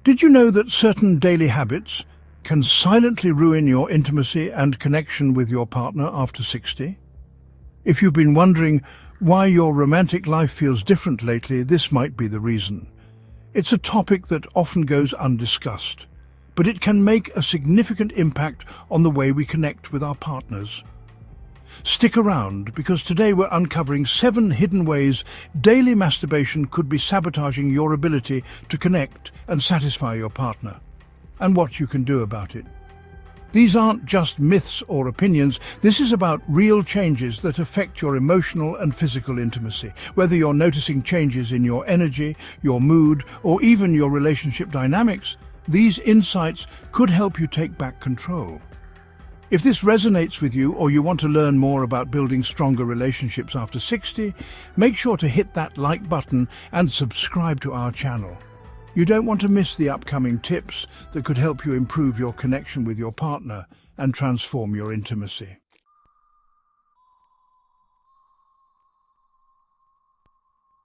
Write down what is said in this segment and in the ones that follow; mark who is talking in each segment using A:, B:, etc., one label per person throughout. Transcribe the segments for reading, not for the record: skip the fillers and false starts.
A: Did you know that certain daily habits can silently ruin your intimacy and connection with your partner after 60? If you've been wondering why your romantic life feels different lately, this might be the reason. It's a topic that often goes undiscussed, but it can make a significant impact on the way we connect with our partners. Stick around, because today we're uncovering 7 hidden ways daily masturbation could be sabotaging your ability to connect and satisfy your partner, and what you can do about it. These aren't just myths or opinions. This is about real changes that affect your emotional and physical intimacy. Whether you're noticing changes in your energy, your mood, or even your relationship dynamics, these insights could help you take back control. If this resonates with you, or you want to learn more about building stronger relationships after 60, make sure to hit that like button and subscribe to our channel. You don't want to miss the upcoming tips that could help you improve your connection with your partner and transform your intimacy.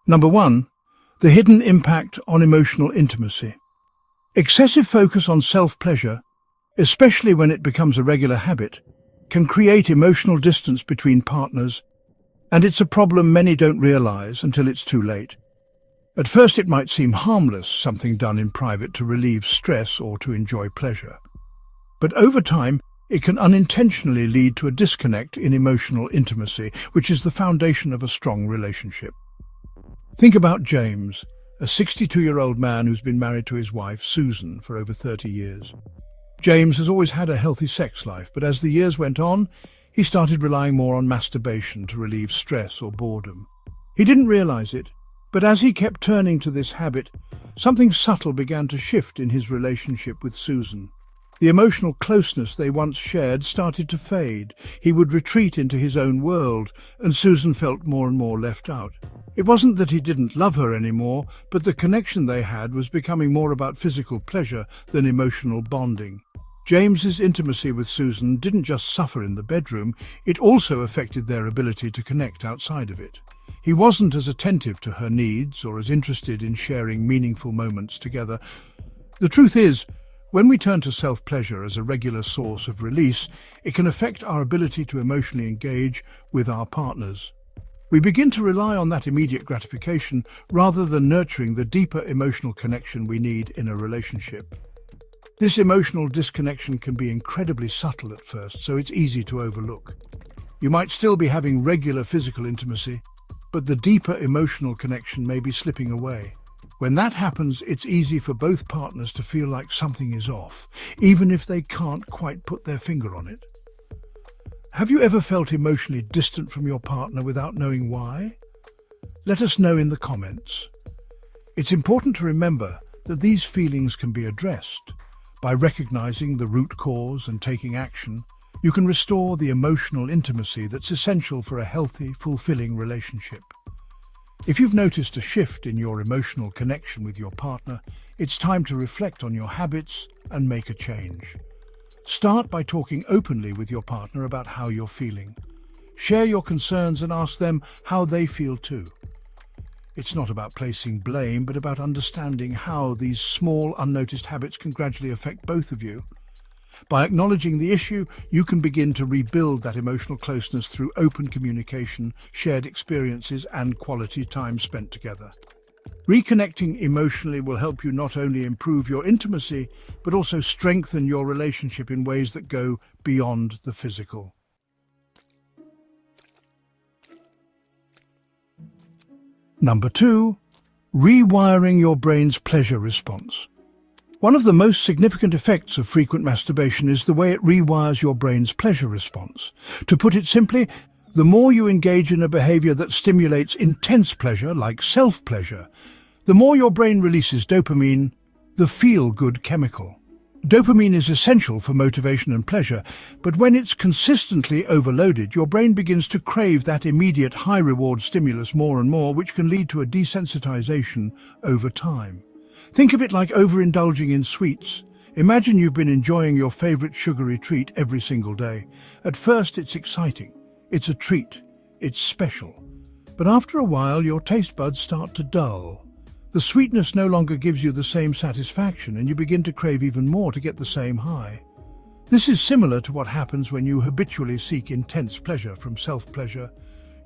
A: Number 1. The hidden impact on emotional intimacy. Excessive focus on self-pleasure, especially when it becomes a regular habit, can create emotional distance between partners, and it's a problem many don't realize until it's too late. At first it might seem harmless, something done in private to relieve stress or to enjoy pleasure. But over time, it can unintentionally lead to a disconnect in emotional intimacy, which is the foundation of a strong relationship. Think about James, a 62-year-old man who's been married to his wife, Susan, for over 30 years. James has always had a healthy sex life, but as the years went on, he started relying more on masturbation to relieve stress or boredom. He didn't realize it, but as he kept turning to this habit, something subtle began to shift in his relationship with Susan. The emotional closeness they once shared started to fade. He would retreat into his own world, and Susan felt more and more left out. It wasn't that he didn't love her anymore, but the connection they had was becoming more about physical pleasure than emotional bonding. James's intimacy with Susan didn't just suffer in the bedroom, it also affected their ability to connect outside of it. He wasn't as attentive to her needs or as interested in sharing meaningful moments together. The truth is, when we turn to self-pleasure as a regular source of release, it can affect our ability to emotionally engage with our partners. We begin to rely on that immediate gratification rather than nurturing the deeper emotional connection we need in a relationship. This emotional disconnection can be incredibly subtle at first, so it's easy to overlook. You might still be having regular physical intimacy, but the deeper emotional connection may be slipping away. When that happens, it's easy for both partners to feel like something is off, even if they can't quite put their finger on it. Have you ever felt emotionally distant from your partner without knowing why? Let us know in the comments. It's important to remember that these feelings can be addressed. By recognizing the root cause and taking action, you can restore the emotional intimacy that's essential for a healthy, fulfilling relationship. If you've noticed a shift in your emotional connection with your partner, it's time to reflect on your habits and make a change. Start by talking openly with your partner about how you're feeling. Share your concerns and ask them how they feel too. It's not about placing blame, but about understanding how these small, unnoticed habits can gradually affect both of you. By acknowledging the issue, you can begin to rebuild that emotional closeness through open communication, shared experiences, and quality time spent together. Reconnecting emotionally will help you not only improve your intimacy, but also strengthen your relationship in ways that go beyond the physical. Number 2. Rewiring your brain's pleasure response. One of the most significant effects of frequent masturbation is the way it rewires your brain's pleasure response. To put it simply, the more you engage in a behavior that stimulates intense pleasure, like self-pleasure, the more your brain releases dopamine, the feel-good chemical. Dopamine is essential for motivation and pleasure, but when it's consistently overloaded, your brain begins to crave that immediate high-reward stimulus more and more, which can lead to a desensitization over time. Think of it like overindulging in sweets. Imagine you've been enjoying your favorite sugary treat every single day. At first, it's exciting. It's a treat. It's special. But after a while, your taste buds start to dull. The sweetness no longer gives you the same satisfaction, and you begin to crave even more to get the same high. This is similar to what happens when you habitually seek intense pleasure from self-pleasure.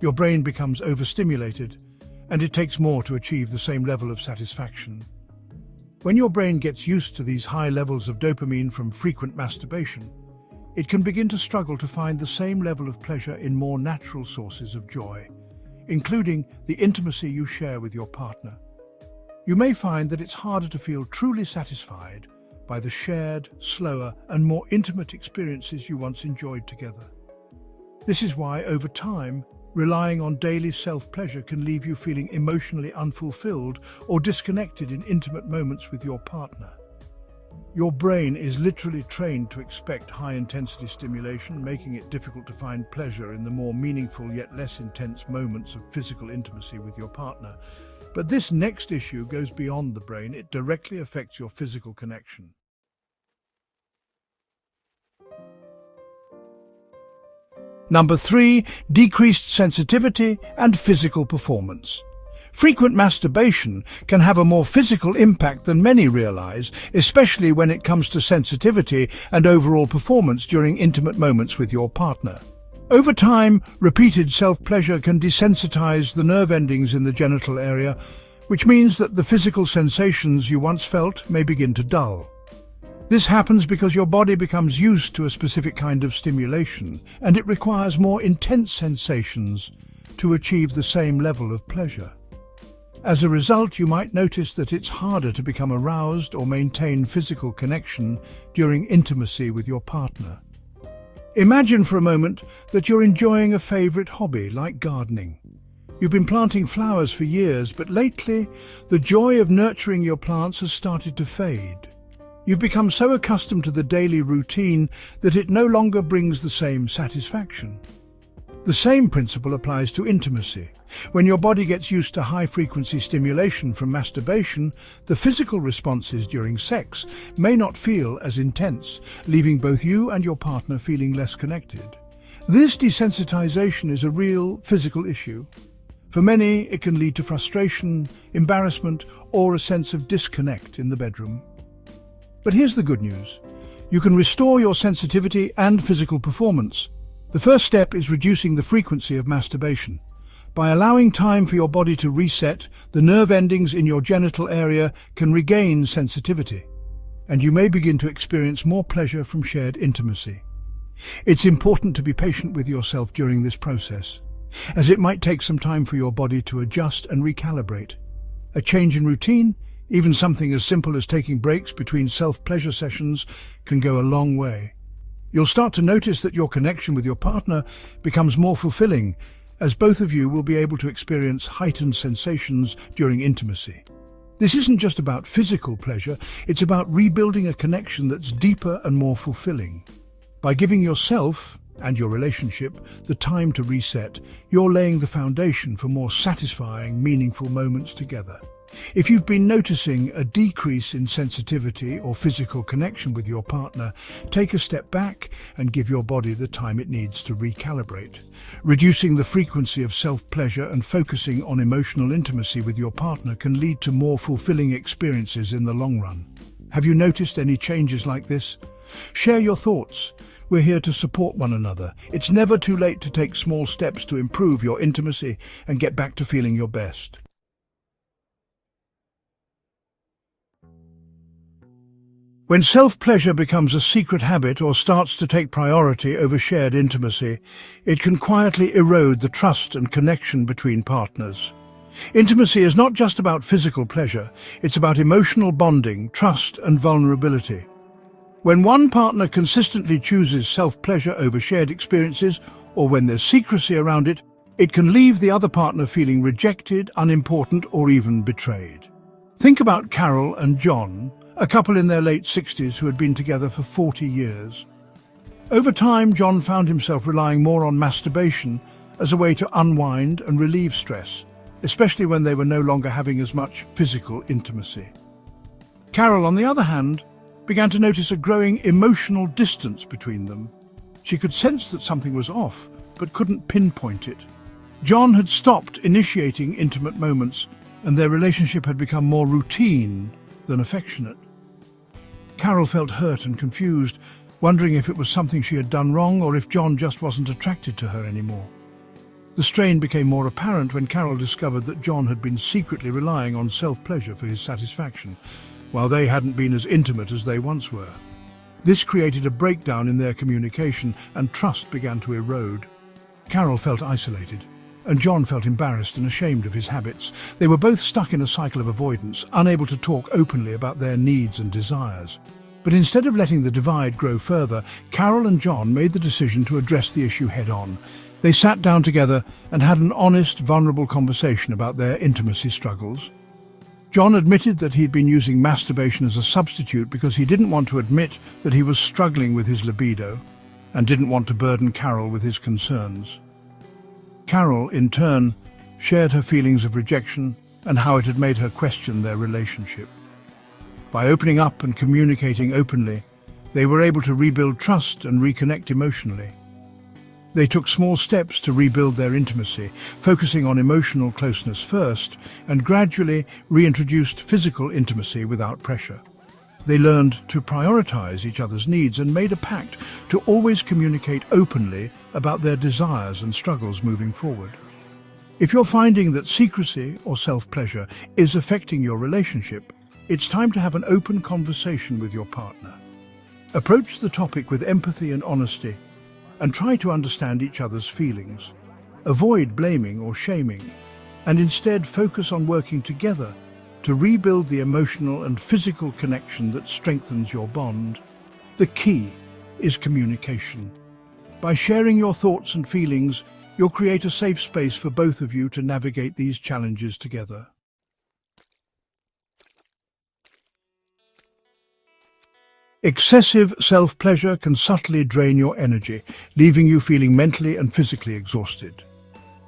A: Your brain becomes overstimulated, and it takes more to achieve the same level of satisfaction. When your brain gets used to these high levels of dopamine from frequent masturbation, it can begin to struggle to find the same level of pleasure in more natural sources of joy, including the intimacy you share with your partner. You may find that it's harder to feel truly satisfied by the shared, slower, and more intimate experiences you once enjoyed together. This is why, over time, relying on daily self-pleasure can leave you feeling emotionally unfulfilled or disconnected in intimate moments with your partner. Your brain is literally trained to expect high-intensity stimulation, making it difficult to find pleasure in the more meaningful yet less intense moments of physical intimacy with your partner. But this next issue goes beyond the brain. It directly affects your physical connection. Number 3, decreased sensitivity and physical performance. Frequent masturbation can have a more physical impact than many realize, especially when it comes to sensitivity and overall performance during intimate moments with your partner. Over time, repeated self-pleasure can desensitize the nerve endings in the genital area, which means that the physical sensations you once felt may begin to dull. This happens because your body becomes used to a specific kind of stimulation, and it requires more intense sensations to achieve the same level of pleasure. As a result, you might notice that it's harder to become aroused or maintain physical connection during intimacy with your partner. Imagine for a moment that you're enjoying a favorite hobby like gardening. You've been planting flowers for years, but lately, the joy of nurturing your plants has started to fade. You've become so accustomed to the daily routine that it no longer brings the same satisfaction. The same principle applies to intimacy. When your body gets used to high-frequency stimulation from masturbation, the physical responses during sex may not feel as intense, leaving both you and your partner feeling less connected. This desensitization is a real physical issue. For many, it can lead to frustration, embarrassment, or a sense of disconnect in the bedroom. But here's the good news. You can restore your sensitivity and physical performance. The first step is reducing the frequency of masturbation. By allowing time for your body to reset, the nerve endings in your genital area can regain sensitivity, and you may begin to experience more pleasure from shared intimacy. It's important to be patient with yourself during this process, as it might take some time for your body to adjust and recalibrate. A change in routine, even something as simple as taking breaks between self-pleasure sessions, can go a long way. You'll start to notice that your connection with your partner becomes more fulfilling, as both of you will be able to experience heightened sensations during intimacy. This isn't just about physical pleasure, it's about rebuilding a connection that's deeper and more fulfilling. By giving yourself and your relationship the time to reset, you're laying the foundation for more satisfying, meaningful moments together. If you've been noticing a decrease in sensitivity or physical connection with your partner, take a step back and give your body the time it needs to recalibrate. Reducing the frequency of self-pleasure and focusing on emotional intimacy with your partner can lead to more fulfilling experiences in the long run. Have you noticed any changes like this? Share your thoughts. We're here to support one another. It's never too late to take small steps to improve your intimacy and get back to feeling your best. When self-pleasure becomes a secret habit or starts to take priority over shared intimacy, it can quietly erode the trust and connection between partners. Intimacy is not just about physical pleasure, it's about emotional bonding, trust, and vulnerability. When one partner consistently chooses self-pleasure over shared experiences, or when there's secrecy around it, it can leave the other partner feeling rejected, unimportant, or even betrayed. Think about Carol and John, a couple in their late 60s who had been together for 40 years. Over time, John found himself relying more on masturbation as a way to unwind and relieve stress, especially when they were no longer having as much physical intimacy. Carol, on the other hand, began to notice a growing emotional distance between them. She could sense that something was off, but couldn't pinpoint it. John had stopped initiating intimate moments, and their relationship had become more routine than affectionate. Carol felt hurt and confused, wondering if it was something she had done wrong or if John just wasn't attracted to her anymore. The strain became more apparent when Carol discovered that John had been secretly relying on self-pleasure for his satisfaction, while they hadn't been as intimate as they once were. This created a breakdown in their communication, and trust began to erode. Carol felt isolated, and John felt embarrassed and ashamed of his habits. They were both stuck in a cycle of avoidance, unable to talk openly about their needs and desires. But instead of letting the divide grow further, Carol and John made the decision to address the issue head-on. They sat down together and had an honest, vulnerable conversation about their intimacy struggles. John admitted that he'd been using masturbation as a substitute because he didn't want to admit that he was struggling with his libido and didn't want to burden Carol with his concerns. Carol, in turn, shared her feelings of rejection and how it had made her question their relationship. By opening up and communicating openly, they were able to rebuild trust and reconnect emotionally. They took small steps to rebuild their intimacy, focusing on emotional closeness first, and gradually reintroduced physical intimacy without pressure. They learned to prioritize each other's needs and made a pact to always communicate openly about their desires and struggles moving forward. If you're finding that secrecy or self-pleasure is affecting your relationship, it's time to have an open conversation with your partner. Approach the topic with empathy and honesty, and try to understand each other's feelings. Avoid blaming or shaming, and instead focus on working together to rebuild the emotional and physical connection that strengthens your bond. The key is communication. By sharing your thoughts and feelings, you'll create a safe space for both of you to navigate these challenges together. Excessive self-pleasure can subtly drain your energy, leaving you feeling mentally and physically exhausted.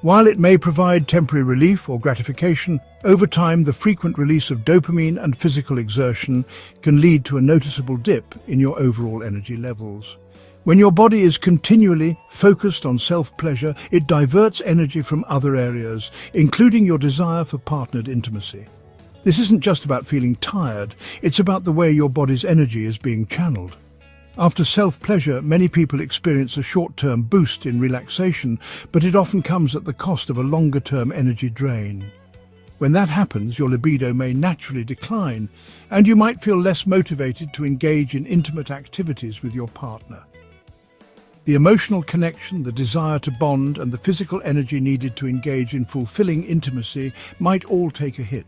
A: While it may provide temporary relief or gratification, over time the frequent release of dopamine and physical exertion can lead to a noticeable dip in your overall energy levels. When your body is continually focused on self-pleasure, it diverts energy from other areas, including your desire for partnered intimacy. This isn't just about feeling tired, it's about the way your body's energy is being channeled. After self-pleasure, many people experience a short-term boost in relaxation, but it often comes at the cost of a longer-term energy drain. When that happens, your libido may naturally decline, and you might feel less motivated to engage in intimate activities with your partner. The emotional connection, the desire to bond, and the physical energy needed to engage in fulfilling intimacy might all take a hit.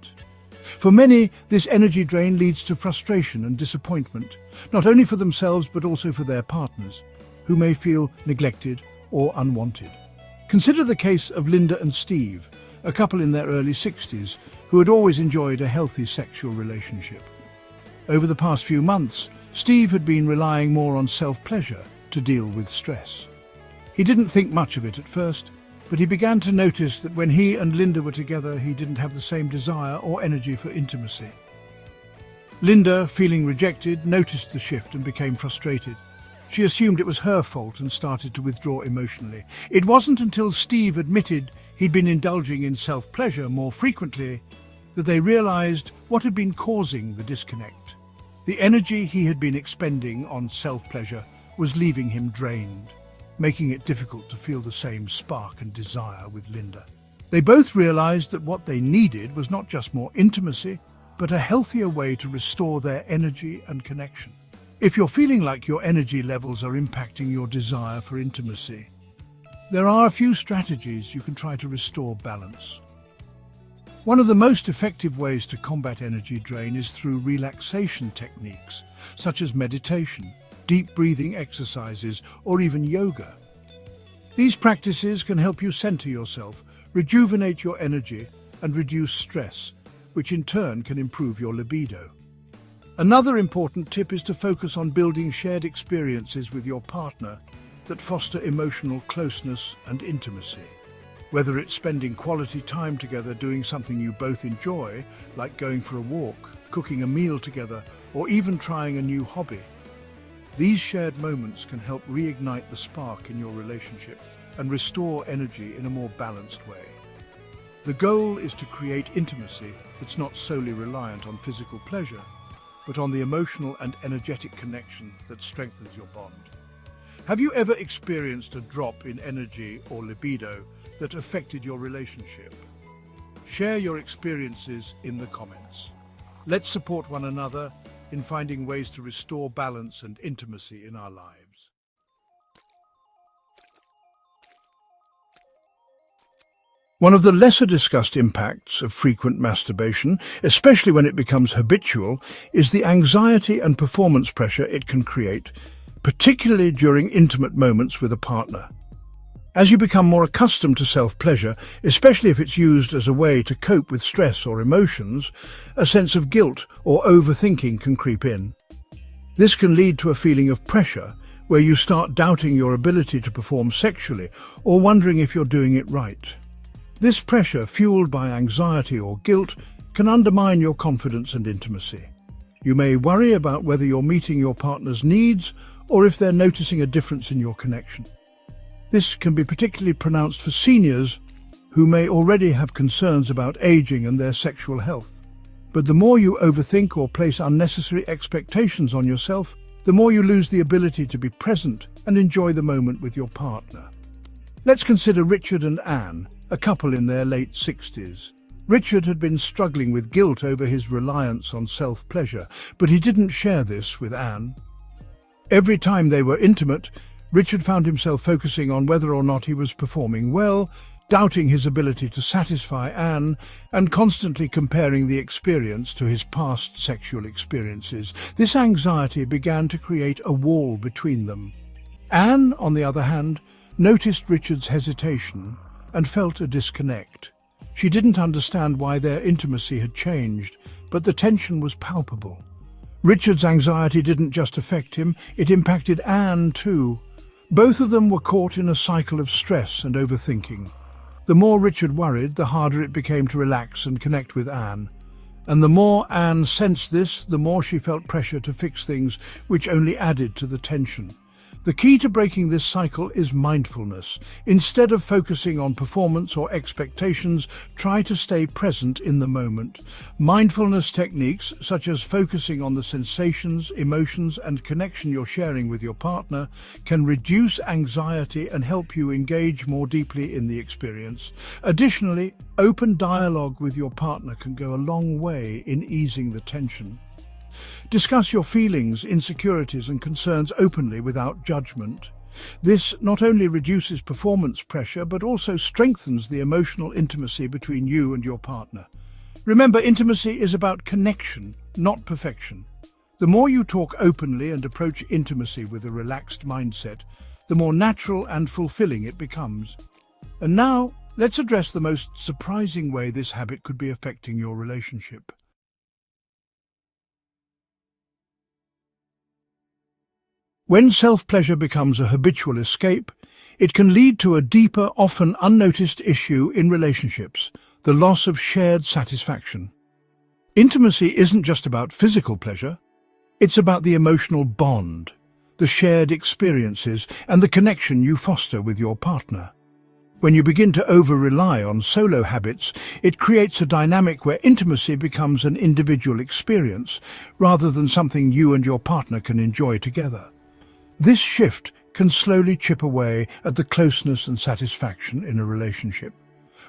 A: For many, this energy drain leads to frustration and disappointment, not only for themselves but also for their partners, who may feel neglected or unwanted. Consider the case of Linda and Steve, a couple in their early 60s who had always enjoyed a healthy sexual relationship. Over the past few months, Steve had been relying more on self-pleasure to deal with stress. He didn't think much of it at first, but he began to notice that when he and Linda were together, he didn't have the same desire or energy for intimacy. Linda, feeling rejected, noticed the shift and became frustrated. She assumed it was her fault and started to withdraw emotionally. It wasn't until Steve admitted he'd been indulging in self-pleasure more frequently that they realized what had been causing the disconnect. The energy he had been expending on self-pleasure was leaving him drained, making it difficult to feel the same spark and desire with Linda. They both realized that what they needed was not just more intimacy, but a healthier way to restore their energy and connection. If you're feeling like your energy levels are impacting your desire for intimacy, there are a few strategies you can try to restore balance. One of the most effective ways to combat energy drain is through relaxation techniques, such as meditation, deep breathing exercises, or even yoga. These practices can help you center yourself, rejuvenate your energy, and reduce stress, which in turn can improve your libido. Another important tip is to focus on building shared experiences with your partner that foster emotional closeness and intimacy. Whether it's spending quality time together doing something you both enjoy, like going for a walk, cooking a meal together, or even trying a new hobby. These shared moments can help reignite the spark in your relationship and restore energy in a more balanced way. The goal is to create intimacy that's not solely reliant on physical pleasure, but on the emotional and energetic connection that strengthens your bond. Have you ever experienced a drop in energy or libido that affected your relationship? Share your experiences in the comments. Let's support one another in finding ways to restore balance and intimacy in our lives. One of the lesser discussed impacts of frequent masturbation, especially when it becomes habitual, is the anxiety and performance pressure it can create, particularly during intimate moments with a partner. As you become more accustomed to self-pleasure, especially if it's used as a way to cope with stress or emotions, a sense of guilt or overthinking can creep in. This can lead to a feeling of pressure, where you start doubting your ability to perform sexually or wondering if you're doing it right. This pressure, fueled by anxiety or guilt, can undermine your confidence and intimacy. You may worry about whether you're meeting your partner's needs or if they're noticing a difference in your connection. This can be particularly pronounced for seniors who may already have concerns about aging and their sexual health. But the more you overthink or place unnecessary expectations on yourself, the more you lose the ability to be present and enjoy the moment with your partner. Let's consider Richard and Anne, a couple in their late 60s. Richard had been struggling with guilt over his reliance on self-pleasure, but he didn't share this with Anne. Every time they were intimate, Richard found himself focusing on whether or not he was performing well, doubting his ability to satisfy Anne, and constantly comparing the experience to his past sexual experiences. This anxiety began to create a wall between them. Anne, on the other hand, noticed Richard's hesitation and felt a disconnect. She didn't understand why their intimacy had changed, but the tension was palpable. Richard's anxiety didn't just affect him, it impacted Anne too. Both of them were caught in a cycle of stress and overthinking. The more Richard worried, the harder it became to relax and connect with Anne. And the more Anne sensed this, the more she felt pressure to fix things, which only added to the tension. The key to breaking this cycle is mindfulness. Instead of focusing on performance or expectations, try to stay present in the moment. Mindfulness techniques, such as focusing on the sensations, emotions, and connection you're sharing with your partner, can reduce anxiety and help you engage more deeply in the experience. Additionally, open dialogue with your partner can go a long way in easing the tension. Discuss your feelings, insecurities, and concerns openly without judgment. This not only reduces performance pressure, but also strengthens the emotional intimacy between you and your partner. Remember, intimacy is about connection, not perfection. The more you talk openly and approach intimacy with a relaxed mindset, the more natural and fulfilling it becomes. And now, let's address the most surprising way this habit could be affecting your relationship. When self-pleasure becomes a habitual escape, it can lead to a deeper, often unnoticed issue in relationships: the loss of shared satisfaction. Intimacy isn't just about physical pleasure, it's about the emotional bond, the shared experiences, and the connection you foster with your partner. When you begin to over-rely on solo habits, it creates a dynamic where intimacy becomes an individual experience, rather than something you and your partner can enjoy together. This shift can slowly chip away at the closeness and satisfaction in a relationship.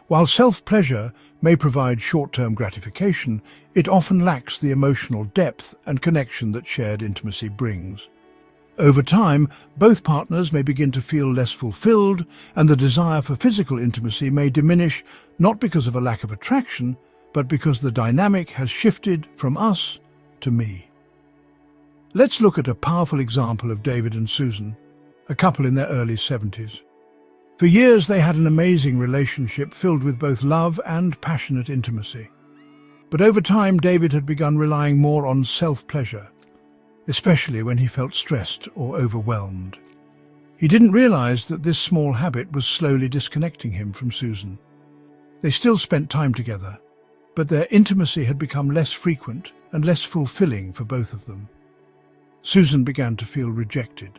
A: While self-pleasure may provide short-term gratification, it often lacks the emotional depth and connection that shared intimacy brings. Over time, both partners may begin to feel less fulfilled, and the desire for physical intimacy may diminish, not because of a lack of attraction, but because the dynamic has shifted from us to me. Let's look at a powerful example of David and Susan, a couple in their early 70s. For years they had an amazing relationship filled with both love and passionate intimacy. But over time, David had begun relying more on self-pleasure, especially when he felt stressed or overwhelmed. He didn't realize that this small habit was slowly disconnecting him from Susan. They still spent time together, but their intimacy had become less frequent and less fulfilling for both of them. Susan began to feel rejected,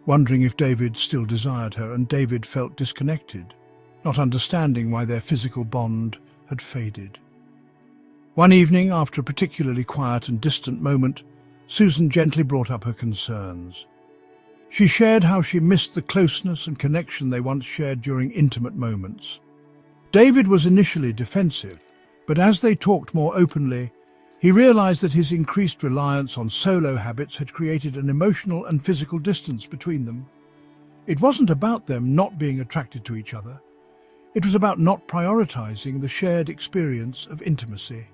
A: wondering if David still desired her, and David felt disconnected, not understanding why their physical bond had faded. One evening, after a particularly quiet and distant moment, Susan gently brought up her concerns. She shared how she missed the closeness and connection they once shared during intimate moments. David was initially defensive, but as they talked more openly, he realized that his increased reliance on solo habits had created an emotional and physical distance between them. It wasn't about them not being attracted to each other. It was about not prioritizing the shared experience of intimacy.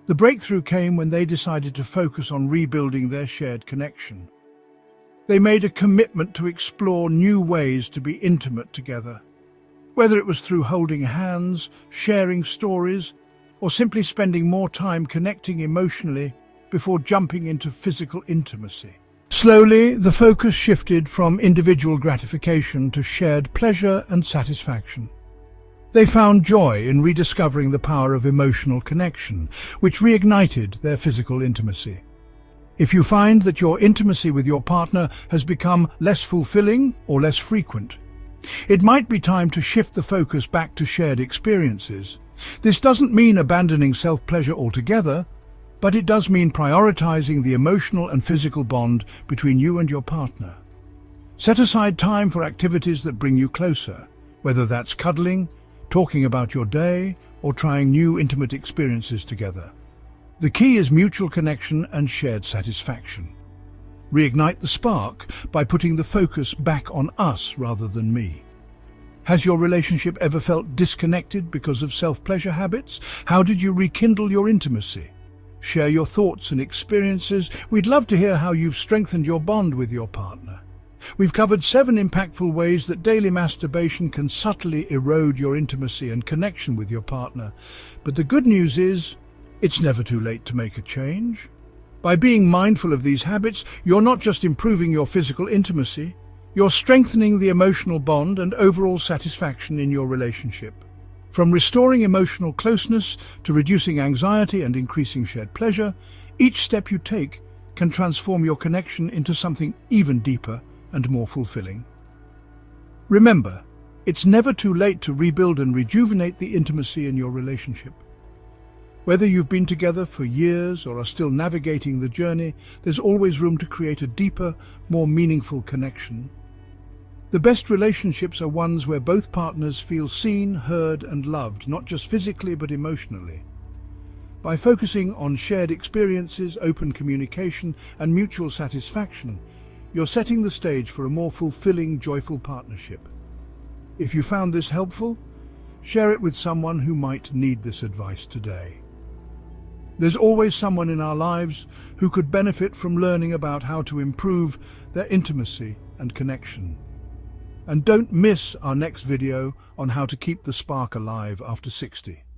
A: The breakthrough came when they decided to focus on rebuilding their shared connection. They made a commitment to explore new ways to be intimate together, whether it was through holding hands, sharing stories, or simply spending more time connecting emotionally before jumping into physical intimacy. Slowly, the focus shifted from individual gratification to shared pleasure and satisfaction. They found joy in rediscovering the power of emotional connection, which reignited their physical intimacy. If you find that your intimacy with your partner has become less fulfilling or less frequent, it might be time to shift the focus back to shared experiences. This doesn't mean abandoning self-pleasure altogether, but it does mean prioritizing the emotional and physical bond between you and your partner. Set aside time for activities that bring you closer, whether that's cuddling, talking about your day, or trying new intimate experiences together. The key is mutual connection and shared satisfaction. Reignite the spark by putting the focus back on us rather than me. Has your relationship ever felt disconnected because of self-pleasure habits? How did you rekindle your intimacy? Share your thoughts and experiences. We'd love to hear how you've strengthened your bond with your partner. We've covered 7 impactful ways that daily masturbation can subtly erode your intimacy and connection with your partner. But the good news is, it's never too late to make a change. By being mindful of these habits, you're not just improving your physical intimacy, you're strengthening the emotional bond and overall satisfaction in your relationship. From restoring emotional closeness to reducing anxiety and increasing shared pleasure, each step you take can transform your connection into something even deeper and more fulfilling. Remember, it's never too late to rebuild and rejuvenate the intimacy in your relationship. Whether you've been together for years or are still navigating the journey, there's always room to create a deeper, more meaningful connection. The best relationships are ones where both partners feel seen, heard, and loved, not just physically but emotionally. By focusing on shared experiences, open communication, and mutual satisfaction, you're setting the stage for a more fulfilling, joyful partnership. If you found this helpful, share it with someone who might need this advice today. There's always someone in our lives who could benefit from learning about how to improve their intimacy and connection. And don't miss our next video on how to keep the spark alive after 60.